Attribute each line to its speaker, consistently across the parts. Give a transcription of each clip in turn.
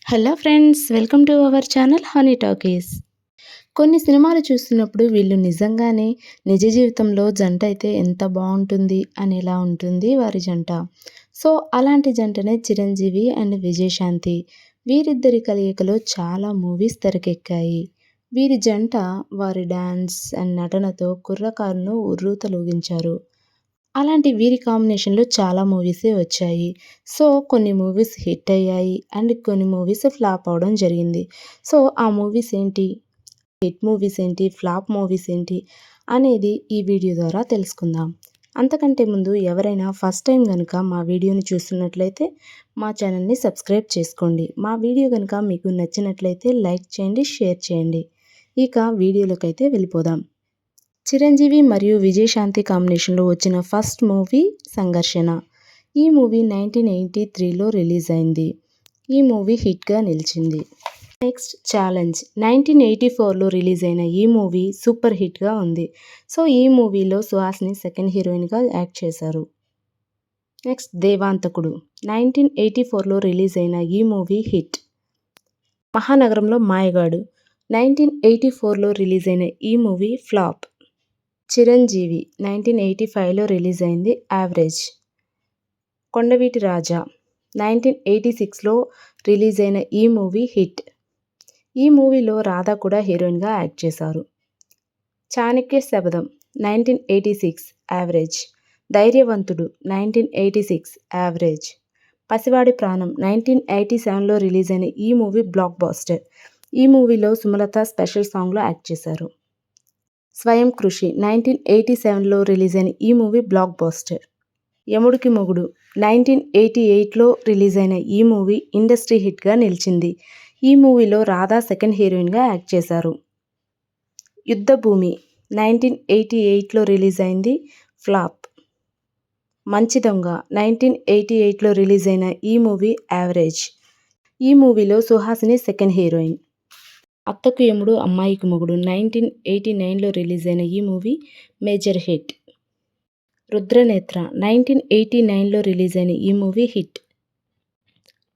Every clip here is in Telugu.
Speaker 1: Hello friends, welcome to our channel honey talkies. కొన్ని సినిమాలు చూస్తున్నప్పుడు వీళ్ళు నిజంగానే నిజ జీవితంలో జంట అయితే ఎంత బాగుంటుంది అనేలా ఉంటుంది వారి జంట. సో అలాంటి జంటనే చిరంజీవి అండ్ విజయశాంతి. వీరిద్దరి కలయికలో చాలా మూవీస్ తెరకెక్కాయి. వీరి జంట వారి డ్యాన్స్ అండ్ నటనతో కుర్రకారును ఉర్రూతలూగించారు. అలాంటి వీరి కాంబినేషన్‌లో చాలా మూవీసే వచ్చాయి. సో, కొన్ని మూవీస్ హిట్ అయ్యాయి. అండ్ కొన్ని మూవీస్ ఫ్లాప్ అవ్వడం జరిగింది. సో, ఆ మూవీస్ ఏంటి? హిట్ మూవీస్ ఏంటి? ఫ్లాప్ మూవీస్ ఏంటి? అనేది ఈ వీడియో ద్వారా తెలుసుకుందాం. అంతకంటే ముందు ఎవరైనా ఫస్ట్ టైం గనుక మా వీడియోని చూస్తున్నట్లయితే మా ఛానల్‌ని సబ్స్క్రైబ్ చేసుకోండి. మా వీడియో గనుక మీకు నచ్చినట్లయితే లైక్ చేయండి, షేర్ చేయండి. ఇక వీడియోలోకైతే వెళ్ళిపోదాం. చిరంజీవి మరియు విజయశాంతి కాంబినేషన్లో వచ్చిన ఫస్ట్ మూవీ సంఘర్షణ. ఈ మూవీ 1983లో రిలీజ్ అయింది. ఈ మూవీ హిట్గా నిలిచింది. నెక్స్ట్ ఛాలెంజ్ 1984లో రిలీజ్ అయిన ఈ మూవీ సూపర్ హిట్గా ఉంది. సో ఈ మూవీలో సుహాసిని సెకండ్ హీరోయిన్గా యాక్ట్ చేశారు. నెక్స్ట్ దేవాంతకుడు 1984లో రిలీజ్ అయిన ఈ మూవీ హిట్. మహానగరంలో మాయగాడు 1984లో రిలీజ్ అయిన ఈ మూవీ ఫ్లాప్. చిరంజీవి 1985లో రిలీజ్ అయింది యావరేజ్. కొండవీటి రాజా 1986లో రిలీజ్ అయిన ఈ మూవీ హిట్. ఈ మూవీలో రాధా కూడా హీరోయిన్గా యాక్ట్ చేశారు. చాణక్య శబదం 1986 యావరేజ్. ధైర్యవంతుడు 1986 యావరేజ్. పసివాడి ప్రాణం 1987లో రిలీజ్ అయిన ఈ మూవీ బ్లాక్ బాస్టర్. ఈ మూవీలో సుమలత స్పెషల్ సాంగ్లో యాక్ట్ చేశారు. స్వయం కృషి 1987లో రిలీజ్ అయిన ఈ మూవీ బ్లాక్ బాస్టర్. యముడికి మొగుడు 1988లో రిలీజ్ అయిన ఈ మూవీ ఇండస్ట్రీ హిట్గా నిలిచింది. ఈ మూవీలో రాధా సెకండ్ హీరోయిన్గా యాక్ట్ చేశారు. యుద్ధభూమి 1988లో రిలీజ్ అయింది ఫ్లాప్. మంచి దొంగ 1988లో రిలీజ్ అయిన ఈ మూవీ యావరేజ్. ఈ మూవీలో సుహాసిని సెకండ్ హీరోయిన్. అత్తకు యముడు అమ్మాయికి మొగుడు 1989లో రిలీజ్ అయిన ఈ మూవీ మేజర్ హిట్. రుద్రనేత్ర 1989లో రిలీజ్ అయిన ఈ మూవీ హిట్.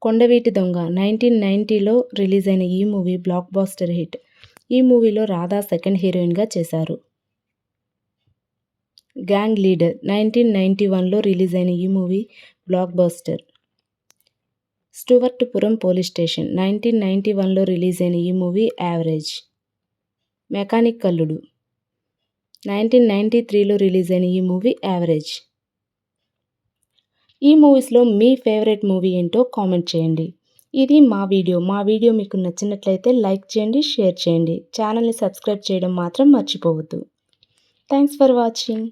Speaker 1: కొండవీటి దొంగ 1990లో రిలీజ్ అయిన ఈ మూవీ బ్లాక్ బాస్టర్ హిట్. ఈ మూవీలో రాధా సెకండ్ హీరోయిన్గా చేశారు. గ్యాంగ్ లీడర్ 1991లో రిలీజ్ అయిన ఈ movie blockbuster. Stuartpuram police station 1991లో రిలీజ్ అయిన ఈ మూవీ యావరేజ్. మెకానిక్ అల్లుడు 1993లో రిలీజ్ అయిన ఈ మూవీ యావరేజ్. ఈ మూవీస్లో మీ ఫేవరెట్ మూవీ ఏంటో కామెంట్ చేయండి. ఇది మా వీడియో మీకు నచ్చినట్లయితే లైక్ చేయండి, షేర్ చేయండి. ఛానల్ని సబ్స్క్రైబ్ చేయడం మాత్రం మర్చిపోవద్దు. Thanks for watching.